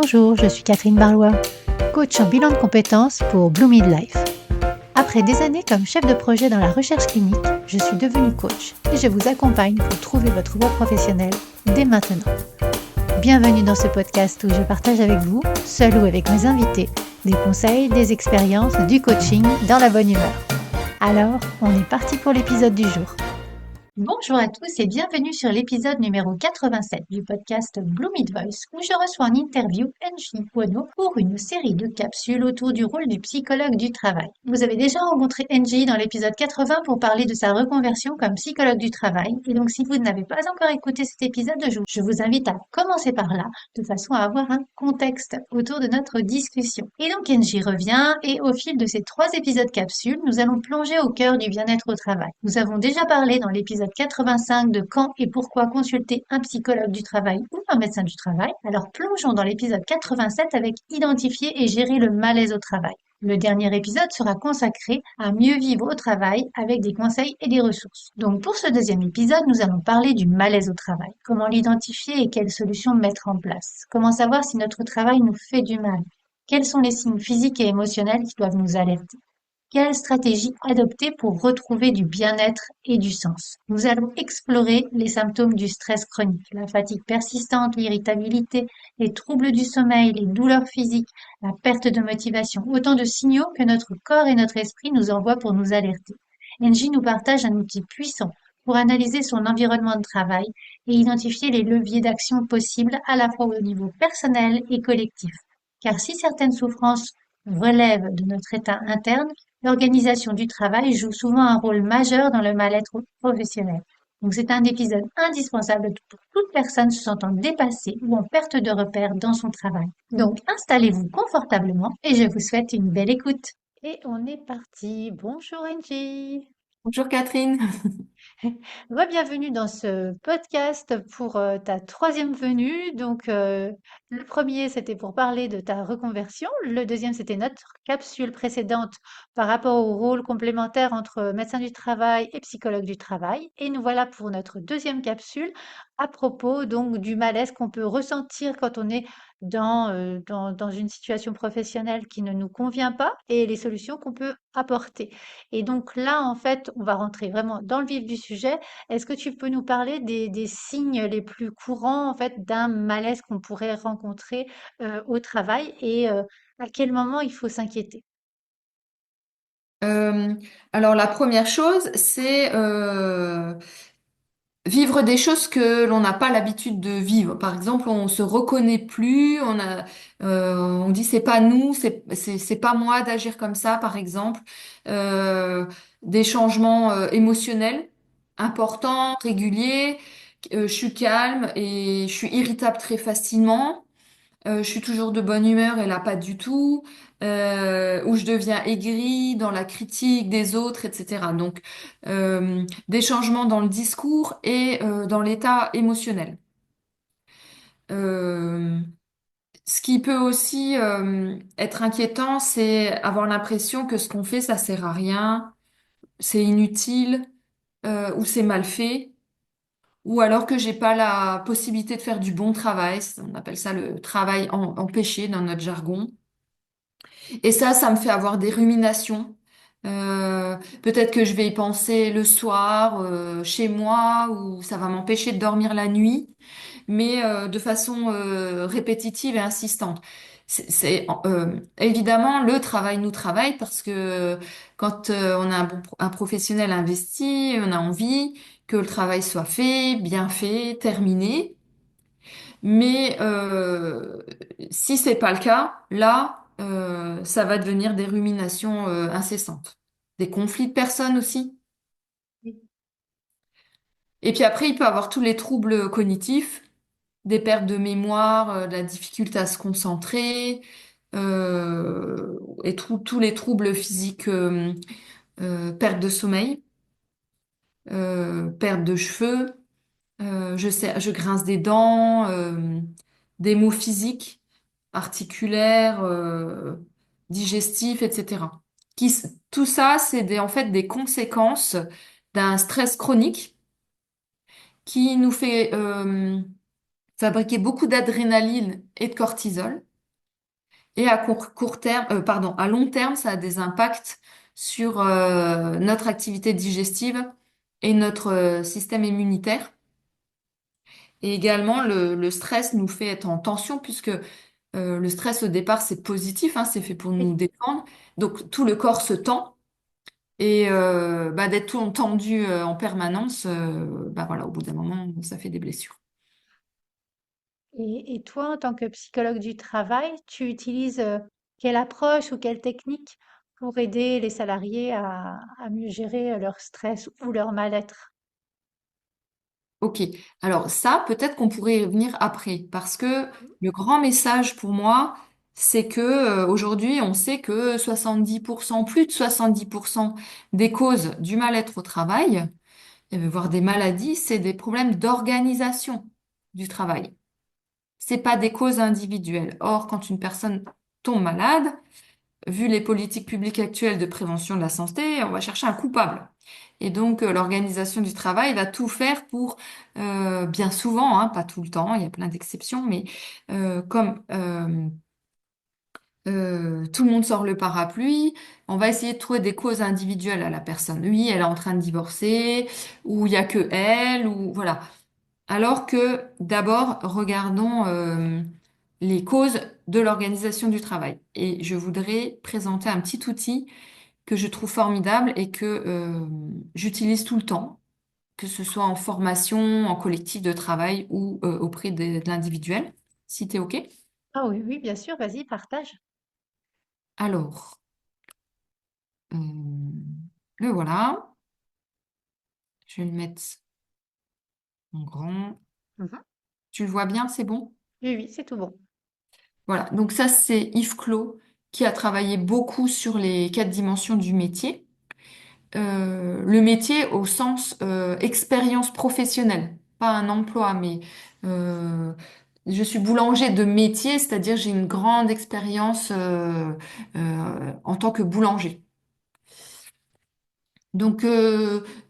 Bonjour, je suis Catherine Barlois, coach en bilan de compétences pour Blue Midlife. Après des années comme chef de projet dans la recherche clinique, je suis devenue coach et je vous accompagne pour trouver votre voie professionnelle dès maintenant. Bienvenue dans ce podcast où je partage avec vous, seul ou avec mes invités, des conseils, des expériences, du coaching dans la bonne humeur. Alors, on est parti pour l'épisode du jour. Bonjour à tous et bienvenue sur l'épisode numéro 87 du podcast Blue Mid Voice où je reçois en interview Angie Poineau pour une série de capsules autour du rôle du psychologue du travail. Vous avez déjà rencontré Angie dans l'épisode 80 pour parler de sa reconversion comme psychologue du travail et donc si vous n'avez pas encore écouté cet épisode, je vous invite à commencer par là de façon à avoir un contexte autour de notre discussion. Et donc Angie revient et au fil de ces 3 épisodes capsules, nous allons plonger au cœur du bien-être au travail. Nous avons déjà parlé dans l'épisode 85 de quand et pourquoi consulter un psychologue du travail ou un médecin du travail. Alors plongeons dans l'épisode 87 avec identifier et gérer le malaise au travail. Le dernier épisode sera consacré à mieux vivre au travail avec des conseils et des ressources. Donc pour ce deuxième épisode, nous allons parler du malaise au travail. Comment l'identifier et quelles solutions mettre en place. Comment savoir si notre travail nous fait du mal. Quels sont les signes physiques et émotionnels qui doivent nous alerter? Quelle stratégie adopter pour retrouver du bien-être et du sens? Nous allons explorer les symptômes du stress chronique, la fatigue persistante, l'irritabilité, les troubles du sommeil, les douleurs physiques, la perte de motivation, autant de signaux que notre corps et notre esprit nous envoient pour nous alerter. Angie nous partage un outil puissant pour analyser son environnement de travail et identifier les leviers d'action possibles à la fois au niveau personnel et collectif. Car si certaines souffrances relèvent de notre état interne, l'organisation du travail joue souvent un rôle majeur dans le mal-être professionnel. Donc c'est un épisode indispensable pour toute personne se sentant dépassée ou en perte de repère dans son travail. Donc installez-vous confortablement et je vous souhaite une belle écoute. Et on est parti. Bonjour Angie. Bonjour Catherine. Bienvenue dans ce podcast pour ta troisième venue. Donc, le premier, c'était pour parler de ta reconversion. Le deuxième, c'était notre capsule précédente par rapport au rôle complémentaire entre médecin du travail et psychologue du travail. Et nous voilà pour notre deuxième capsule à propos donc du malaise qu'on peut ressentir quand on est dans une situation professionnelle qui ne nous convient pas et les solutions qu'on peut apporter. Et donc là, en fait, on va rentrer vraiment dans le vif du sujet. Est-ce que tu peux nous parler des signes les plus courants en fait d'un malaise qu'on pourrait rencontrer au travail et à quel moment il faut s'inquiéter? Euh, alors la première chose, c'est vivre des choses que l'on n'a pas l'habitude de vivre. Par exemple, on se reconnaît plus, on dit c'est pas nous, c'est pas moi d'agir comme ça, par exemple. Euh, des changements émotionnels importants, réguliers. Je suis calme et je suis irritable très facilement. Je suis toujours de bonne humeur et là pas du tout, où je deviens aigrie dans la critique des autres, etc. Donc des changements dans le discours et dans l'état émotionnel. Euh, Ce qui peut aussi être inquiétant, c'est avoir l'impression que ce qu'on fait, ça sert à rien, c'est inutile ou c'est mal fait. Ou alors que j'ai pas la possibilité de faire du bon travail, on appelle ça le travail empêché dans notre jargon. Et ça me fait avoir des ruminations. Peut-être que je vais y penser le soir, chez moi, ou ça va m'empêcher de dormir la nuit, mais de façon répétitive et insistante. Évidemment le travail nous travaille parce que quand on a un professionnel investi, on a envie que le travail soit fait, bien fait, terminé. Mais si c'est pas le cas, là, ça va devenir des ruminations incessantes, des conflits de personnes aussi. Et puis après, il peut avoir tous les troubles cognitifs, des pertes de mémoire, de la difficulté à se concentrer, et tous les troubles physiques, perte de sommeil, perte de cheveux, je grince des dents, des maux physiques articulaires, digestifs, etc. Tout ça, c'est en fait des conséquences d'un stress chronique qui nous fait fabriquer beaucoup d'adrénaline et de cortisol. Et à court terme, pardon, à long terme, ça a des impacts sur notre activité digestive et notre système immunitaire. Et également, le stress nous fait être en tension puisque le stress au départ, c'est positif, hein, c'est fait pour Oui. nous détendre. Donc tout le corps se tend et bah, d'être tout tendu en permanence, bah, voilà, au bout d'un moment, ça fait des blessures. Et toi, en tant que psychologue du travail, tu utilises quelle approche ou quelle technique pour aider les salariés à mieux gérer leur stress ou leur mal-être? Ok, alors ça, peut-être qu'on pourrait y revenir après, parce que Mhm. le grand message pour moi, c'est que aujourd'hui, on sait que 70%, plus de 70% des causes du mal-être au travail, voire des maladies, c'est des problèmes d'organisation du travail. C'est pas des causes individuelles. Or, quand une personne tombe malade, vu les politiques publiques actuelles de prévention de la santé, on va chercher un coupable. Et donc, l'organisation du travail va tout faire pour, bien souvent, hein, pas tout le temps, il y a plein d'exceptions, mais comme tout le monde sort le parapluie, on va essayer de trouver des causes individuelles à la personne. Oui, elle est en train de divorcer, ou il y a que elle, ou voilà. Alors que d'abord, regardons les causes de l'organisation du travail. Et je voudrais présenter un petit outil que je trouve formidable et que j'utilise tout le temps, que ce soit en formation, en collectif de travail ou auprès de l'individuel, si tu es OK. Ah oui, oui, bien sûr, vas-y, partage. Alors, euh, le voilà. Je vais le mettre en grand. Mhm. Tu le vois bien, c'est bon? Oui, oui, c'est tout bon. Voilà, donc ça c'est Yves Clos qui a travaillé beaucoup sur les 4 dimensions du métier. Le métier au sens expérience professionnelle, pas un emploi, mais euh, je suis boulanger de métier, c'est-à-dire j'ai une grande expérience en tant que boulanger. Donc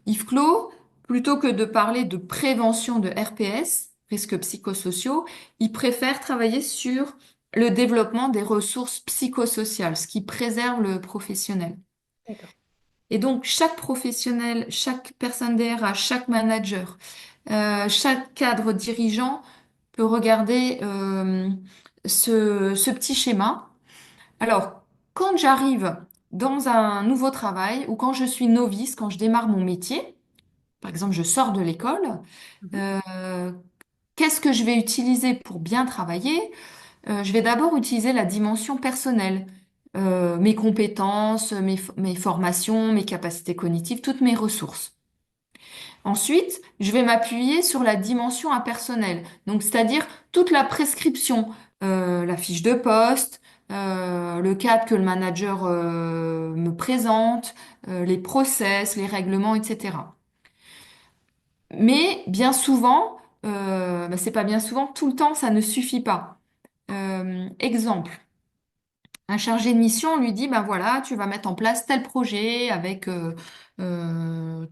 Yves Clos, plutôt que de parler de prévention de RPS, risques psychosociaux, il préfère travailler sur le développement des ressources psychosociales, ce qui préserve le professionnel. D'accord. Et donc, chaque professionnel, chaque personne DRH, chaque manager, chaque cadre dirigeant peut regarder ce petit schéma. Alors, quand j'arrive dans un nouveau travail ou quand je suis novice, quand je démarre mon métier, par exemple, je sors de l'école, Mhm. euh, qu'est-ce que je vais utiliser pour bien travailler? Je vais d'abord utiliser la dimension personnelle, mes compétences, mes formations, mes capacités cognitives, toutes mes ressources. Ensuite, je vais m'appuyer sur la dimension impersonnelle, donc c'est-à-dire toute la prescription, la fiche de poste, le cadre que le manager me présente, les process, les règlements, etc. Mais bien souvent, bah, c'est pas bien souvent, tout le temps, ça ne suffit pas. Exemple. Un chargé de mission lui dit, ben voilà, tu vas mettre en place tel projet avec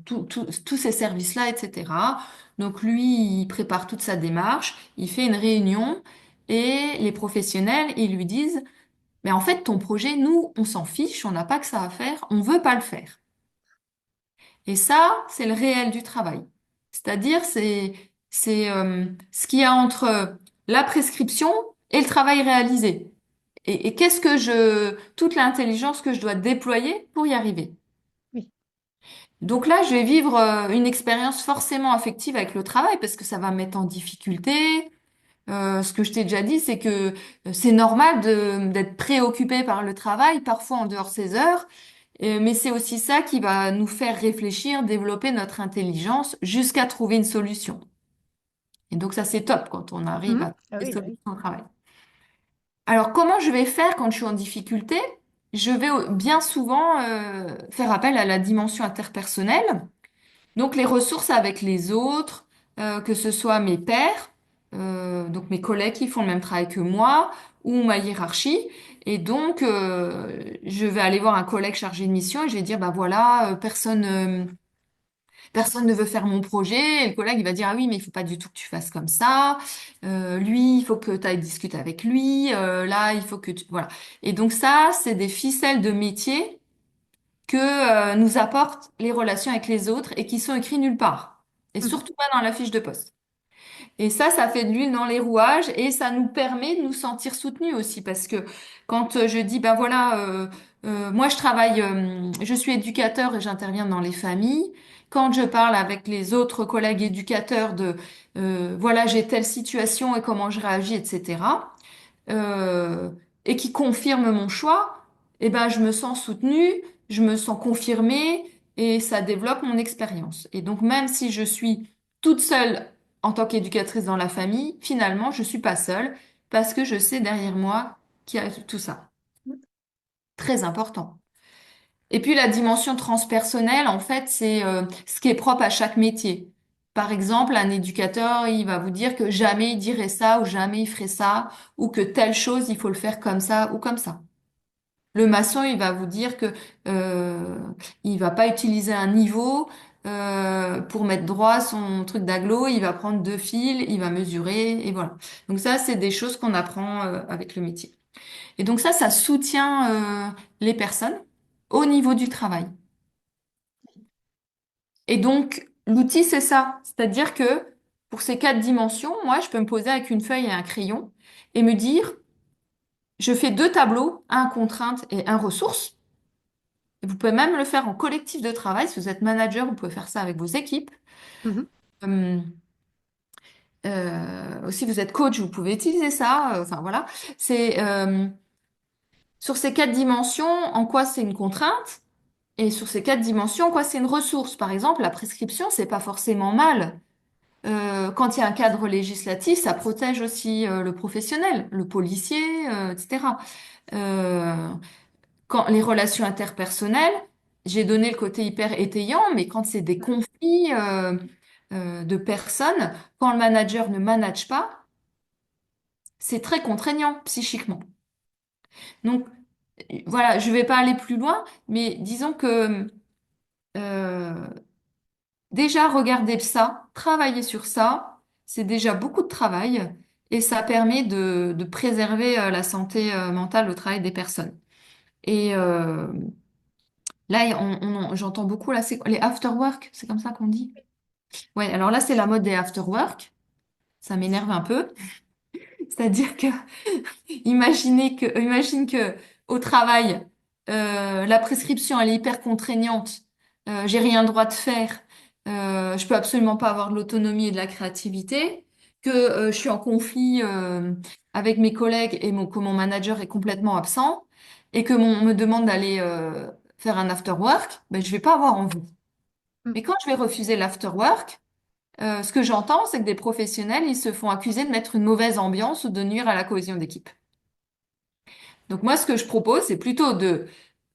tous ces services-là, etc. Donc lui, il prépare toute sa démarche, il fait une réunion et les professionnels, ils lui disent, mais en fait, ton projet, nous, on s'en fiche, on n'a pas que ça à faire, on veut pas le faire. Et ça, c'est le réel du travail. C'est-à-dire, c'est ce qu'il y a entre la prescription et le travail réalisé. Et qu'est-ce que toute l'intelligence que je dois déployer pour y arriver. Oui. Donc là, je vais vivre une expérience forcément affective avec le travail parce que ça va me mettre en difficulté. Ce que je t'ai déjà dit, c'est que c'est normal d'être préoccupé par le travail, parfois en dehors de ses heures, mais c'est aussi ça qui va nous faire réfléchir, développer notre intelligence jusqu'à trouver une solution. Et donc ça, c'est top quand on arrive Mhm. à trouver Ah des oui, bah solutions oui. au travail. Alors, comment je vais faire quand je suis en difficulté? Je vais bien souvent faire appel à la dimension interpersonnelle, donc les ressources avec les autres, que ce soit mes pairs, donc mes collègues qui font le même travail que moi, ou ma hiérarchie. Et donc, je vais aller voir un collègue chargé de mission et je vais dire, bah voilà, personne Personne ne veut faire mon projet. Et le collègue, il va dire, ah oui, mais il faut pas du tout que tu fasses comme ça. Lui, il faut que tu ailles discuter avec lui. Là, il faut que tu... Voilà. Et donc ça, c'est des ficelles de métier que nous apportent les relations avec les autres et qui sont écrits nulle part. Et Mhm. surtout pas dans la fiche de poste. Et ça fait de l'huile dans les rouages et ça nous permet de nous sentir soutenus aussi parce que quand je dis, ben voilà, moi je travaille, je suis éducateur et j'interviens dans les familles. Quand je parle avec les autres collègues éducateurs de, voilà, j'ai telle situation et comment je réagis, etc., euh, et qui confirment mon choix, eh ben je me sens soutenue, je me sens confirmée et ça développe mon expérience. Et donc même si je suis toute seule en tant qu'éducatrice dans la famille, finalement je suis pas seule parce que je sais derrière moi qu'il y a tout ça. Très important. Et puis la dimension transpersonnelle, en fait, c'est ce qui est propre à chaque métier. Par exemple, un éducateur, il va vous dire que jamais il dirait ça ou jamais il ferait ça, ou que telle chose, il faut le faire comme ça ou comme ça. Le maçon, il va vous dire que il va pas utiliser un niveau pour mettre droit son truc d'agglo, il va prendre deux fils, il va mesurer et voilà. Donc ça, c'est des choses qu'on apprend avec le métier. Et donc ça soutient les personnes au niveau du travail. Et donc, l'outil, c'est ça. C'est-à-dire que pour ces quatre dimensions, moi, je peux me poser avec une feuille et un crayon et me dire, je fais deux tableaux, un contrainte et un ressource. Et vous pouvez même le faire en collectif de travail. Si vous êtes manager, vous pouvez faire ça avec vos équipes. Mhm. Euh, si vous êtes coach, vous pouvez utiliser ça. Enfin, voilà. C'est sur ces quatre dimensions, en quoi c'est une contrainte et sur ces quatre dimensions, en quoi c'est une ressource. Par exemple, la prescription, c'est pas forcément mal. Quand il y a un cadre législatif, ça protège aussi le professionnel, le policier, etc. Euh, quand les relations interpersonnelles, j'ai donné le côté hyper étayant, mais quand c'est des conflits de personnes, quand le manager ne manage pas, c'est très contraignant psychiquement. Donc voilà, je vais pas aller plus loin, mais disons que euh, déjà, regarder ça, travailler sur ça, c'est déjà beaucoup de travail et ça permet de préserver la santé mentale au travail des personnes. Et là, j'entends beaucoup là, c'est quoi les after work, c'est comme ça qu'on dit? Ouais, alors là, c'est la mode des after work. Ça m'énerve un peu. C'est-à-dire que imagine que au travail, la prescription elle est hyper contraignante. J'ai rien le droit de faire. Je peux absolument pas avoir de l'autonomie et de la créativité. Que je suis en conflit avec mes collègues et que mon manager est complètement absent et que on me demande d'aller faire un after work, ben je vais pas avoir envie. Mais quand je vais refuser l'after work, ce que j'entends, c'est que des professionnels, ils se font accuser de mettre une mauvaise ambiance ou de nuire à la cohésion d'équipe. Donc moi, ce que je propose, c'est plutôt de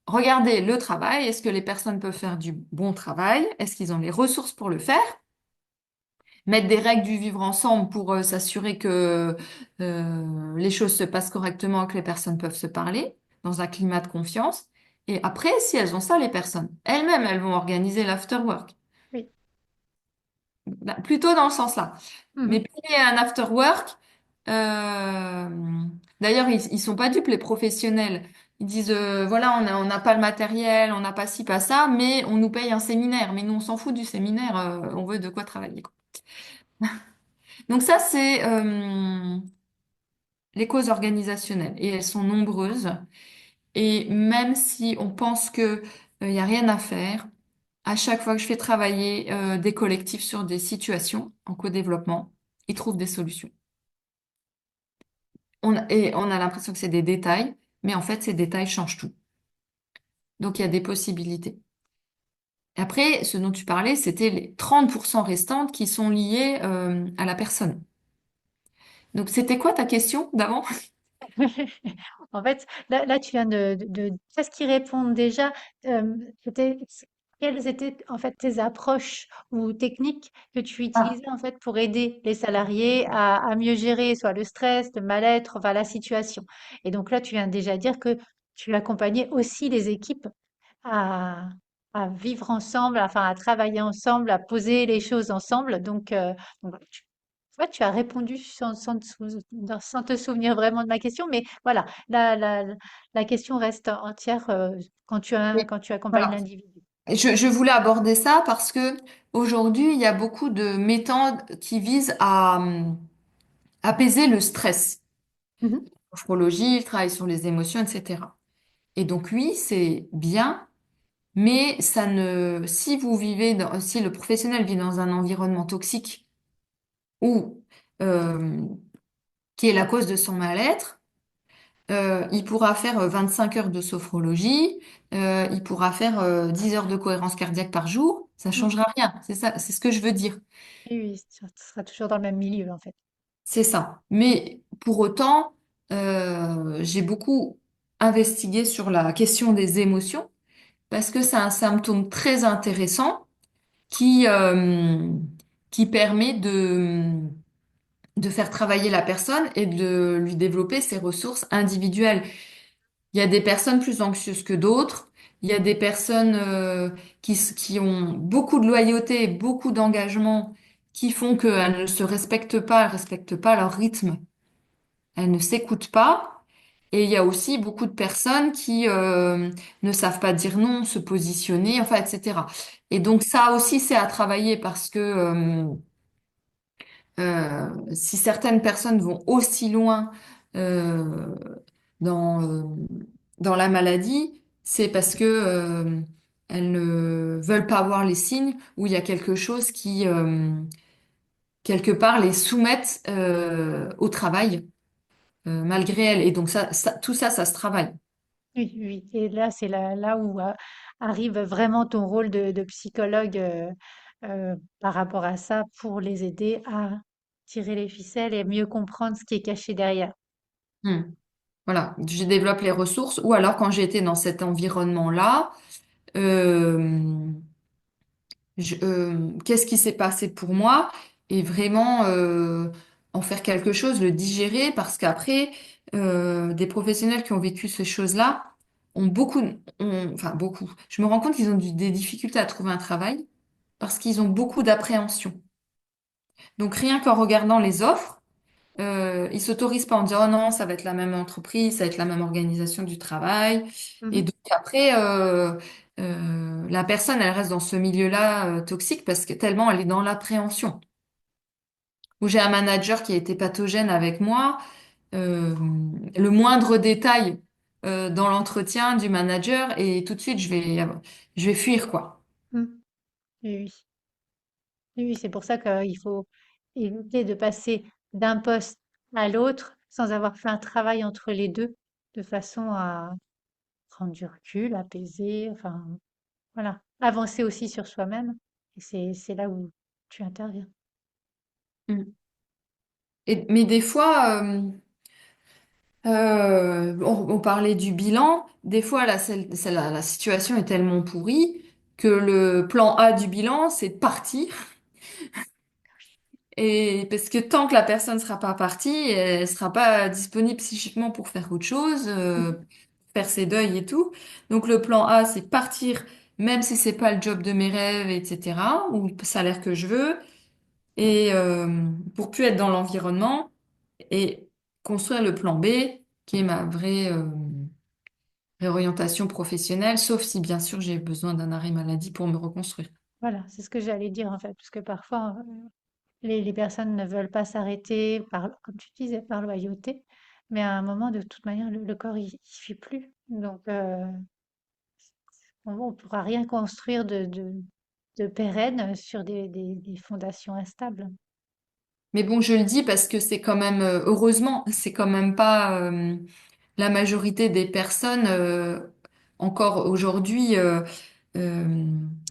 regarder le travail. Est-ce que les personnes peuvent faire du bon travail? Est-ce qu'ils ont les ressources pour le faire? Mettre des règles du vivre ensemble pour s'assurer que les choses se passent correctement, que les personnes peuvent se parler dans un climat de confiance. Et après, si elles ont ça, les personnes, elles-mêmes, elles vont organiser l'after work. Oui. Là, plutôt dans le sens là. Mais Mhm. payer un after work, euh, d'ailleurs, ils sont pas dupes, les professionnels. Ils disent, voilà, on n'a pas le matériel, on n'a pas ci, pas ça, mais on nous paye un séminaire. Mais nous, on s'en fout du séminaire, on veut de quoi travailler, quoi. Donc ça, c'est les causes organisationnelles. Et elles sont nombreuses. Et même si on pense que, il y a rien à faire, à chaque fois que je fais travailler des collectifs sur des situations en co-développement, ils trouvent des solutions. Et on a l'impression que c'est des détails, mais en fait, ces détails changent tout. Donc, il y a des possibilités. Après, ce dont tu parlais, c'était les 30% restantes qui sont liées à la personne. Donc, c'était quoi ta question d'avant? En fait, là, tu viens de presque y répondre déjà. C'était, quelles étaient en fait tes approches ou techniques que tu Ah, utilisais en fait pour aider les salariés à mieux gérer soit le stress, le mal-être, enfin la situation. Et donc là, tu viens déjà dire que tu accompagnais aussi les équipes à, à vivre ensemble, enfin à travailler ensemble, à poser les choses ensemble. Donc, tu vois, tu as répondu sans te souvenir vraiment de ma question, mais voilà, la question reste entière Oui. quand tu accompagnes Voilà. l'individu. Je voulais aborder ça parce que aujourd'hui, il y a beaucoup de méthodes qui visent à apaiser le stress. Mhm. Sophrologie, le travail sur les émotions, etc. Et donc oui, c'est bien, mais ça ne, si vous vivez si le professionnel vit dans un environnement toxique ou euh, qui est la cause de son mal-être, il pourra faire 25 heures de sophrologie, il pourra faire 10 heures de cohérence cardiaque par jour, ça Mm. changera rien. C'est ça, c'est ce que je veux dire. Oui, oui, tu seras toujours dans le même milieu en fait. C'est ça. Mais pour autant, j'ai beaucoup investigué sur la question des émotions parce que c'est un symptôme très intéressant qui, euh, qui permet de faire travailler la personne et de lui développer ses ressources individuelles. Il y a des personnes plus anxieuses que d'autres. Il y a des personnes qui ont beaucoup de loyauté et beaucoup d'engagement qui font qu'elles ne se respectent pas, elles respectent pas leur rythme, elles ne s'écoutent pas. Et il y a aussi beaucoup de personnes qui ne savent pas dire non, se positionner, enfin, etc. Et donc ça aussi, c'est à travailler parce que si certaines personnes vont aussi loin euh, dans, dans la maladie, c'est parce que elles ne veulent pas voir les signes ou il y a quelque chose qui, quelque part, les soumettent au travail malgré elles. Et donc tout ça, ça se travaille. Oui, oui. Et là, c'est là où arrive vraiment ton rôle de psychologue par rapport à ça pour les aider à tirer les ficelles et mieux comprendre ce qui est caché derrière. Hmm. Voilà, je développe les ressources. Ou alors, quand j'étais dans cet environnement-là, euh, qu'est-ce qui s'est passé pour moi? Et vraiment en faire quelque chose, le digérer, parce qu'après, des professionnels qui ont vécu ces choses-là enfin beaucoup. Je me rends compte qu'ils ont des difficultés à trouver un travail parce qu'ils ont beaucoup d'appréhension. Donc rien qu'en regardant les offres, ils s'autorisent pas en disant, oh non, ça va être la même entreprise, ça va être la même organisation du travail. Et Mhm. donc après, la personne, elle reste dans ce milieu-là toxique parce que tellement elle est dans l'appréhension. Ou j'ai un manager qui a été pathogène avec moi, euh, le moindre détail dans l'entretien du manager et tout de suite je vais fuir quoi. Mhm. Oui, oui. Oui, oui, c'est pour ça qu'il faut éviter de passer d'un poste à l'autre sans avoir fait un travail entre les deux, de façon à prendre du recul, apaiser, enfin, voilà, avancer aussi sur soi-même. Et c'est là où tu interviens. Mm. Mais des fois, on parlait du bilan. Des fois, la situation est tellement pourrie que le plan A du bilan, c'est de partir. Et parce que tant que la personne ne sera pas partie, elle sera pas disponible psychiquement pour faire autre chose, faire ses deuils et tout. Donc le plan A, c'est partir, même si c'est pas le job de mes rêves, etc., ou le salaire que je veux, et pour plus être dans l'environnement et construire le plan B, qui est ma vraie réorientation professionnelle, sauf si bien sûr j'ai besoin d'un arrêt maladie pour me reconstruire. Voilà, c'est ce que j'allais dire en fait, parce que parfois les personnes ne veulent pas s'arrêter comme tu disais, par loyauté, mais à un moment, de toute manière, le corps, il suit plus. Donc, on ne pourra rien construire de pérenne sur des fondations instables. Mais bon, je le dis parce que c'est quand même, heureusement, c'est quand même pas la majorité des personnes encore aujourd'hui euh,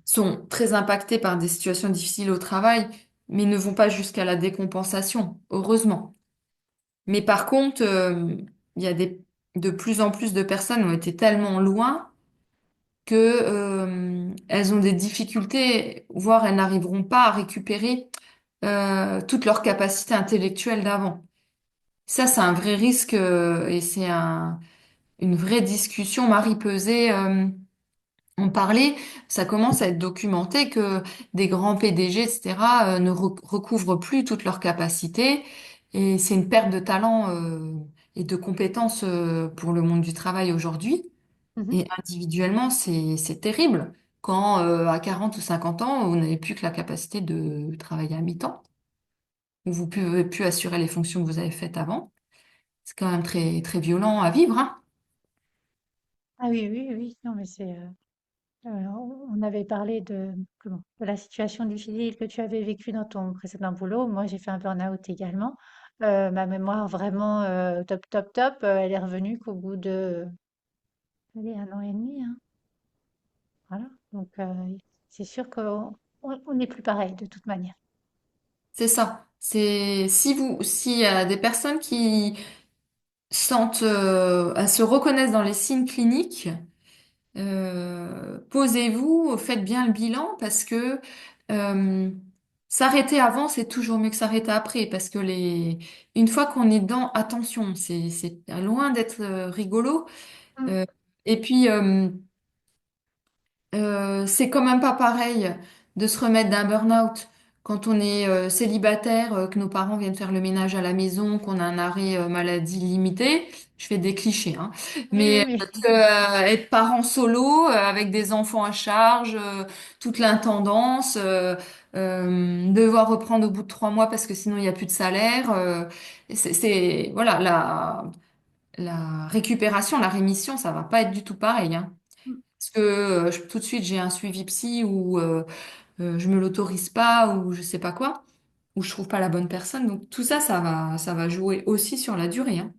sont très impactées par des situations difficiles au travail, mais ne vont pas jusqu'à la décompensation, heureusement. Mais par contre, il y a de plus en plus de personnes ont été tellement loin que elles ont des difficultés, voire elles n'arriveront pas à récupérer toute leur capacité intellectuelle d'avant. Ça, c'est un vrai risque et c'est une vraie discussion. Marie Peset en parler, ça commence à être documenté que des grands PDG, etc., ne recouvrent plus toutes leurs capacités et c'est une perte de talent et de compétences pour le monde du travail aujourd'hui. Mhm. Et individuellement, c'est terrible quand à 40 ou 50 ans, vous n'avez plus que la capacité de travailler à mi-temps, ou vous ne pouvez plus assurer les fonctions que vous avez faites avant. C'est quand même très, très violent à vivre, hein. Ah oui, oui, oui, non, mais on avait parlé de la situation difficile que tu avais vécue dans ton précédent boulot. Moi, j'ai fait un burn-out également. Ma mémoire vraiment top, top, top, elle est revenue qu'au bout de, allez, 1 an et demi, hein. Voilà. Donc, c'est sûr qu'on n'est plus pareil de toute manière. C'est ça. C'est si vous, s'il y a des personnes qui sentent, elles se reconnaissent dans les signes cliniques, posez-vous, faites bien le bilan parce que euh, s'arrêter avant, c'est toujours mieux que s'arrêter après parce que une fois qu'on est dedans, attention, c'est loin d'être rigolo. Mm. Euh, et puis, c'est quand même pas pareil de se remettre d'un burn-out quand on est célibataire, que nos parents viennent faire le ménage à la maison, qu'on a un arrêt maladie limité. Je fais des clichés, hein. Oui, Mais oui, oui. être parent solo avec des enfants à charge, toute l'intendance, devoir reprendre au bout de 3 mois parce que sinon il n'y a plus de salaire. Voilà, la récupération, la rémission, ça va pas être du tout pareil, hein. Mm. Parce que tout de suite j'ai un suivi psy ou je me l'autorise pas ou je sais pas quoi, ou je trouve pas la bonne personne. Donc tout ça, ça va jouer aussi sur la durée, hein.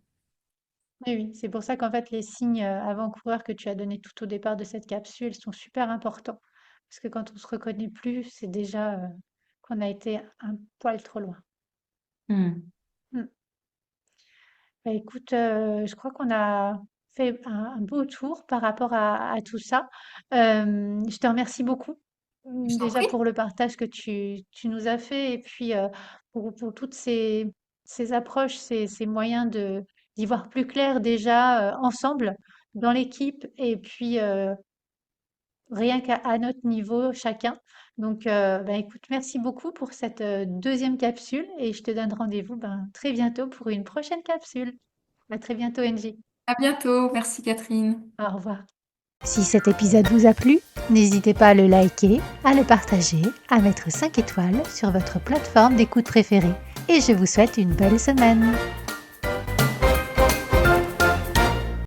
Oui, oui. C'est pour ça qu'en fait, les signes avant-coureurs que tu as donnés tout au départ de cette capsule sont super importants. Parce que quand on se reconnaît plus, c'est déjà qu'on a été un poil trop loin. Hmm. Mm. Bah, écoute, je crois qu'on a fait un beau tour par rapport à tout ça. Je te remercie beaucoup, Je t'en déjà prie. pour le partage que tu nous as fait et puis pour toutes ces approches, ces moyens d'y voir plus clair déjà ensemble dans l'équipe et puis rien qu'à notre niveau chacun. Donc, bah, écoute, merci beaucoup pour cette deuxième capsule et je te donne rendez-vous ben, très bientôt pour une prochaine capsule. À très bientôt, Angie. À bientôt. Merci Catherine. Au revoir. Si cet épisode vous a plu, n'hésitez pas à le liker, à le partager, à mettre 5 étoiles sur votre plateforme d'écoute préférée. Et je vous souhaite une belle semaine.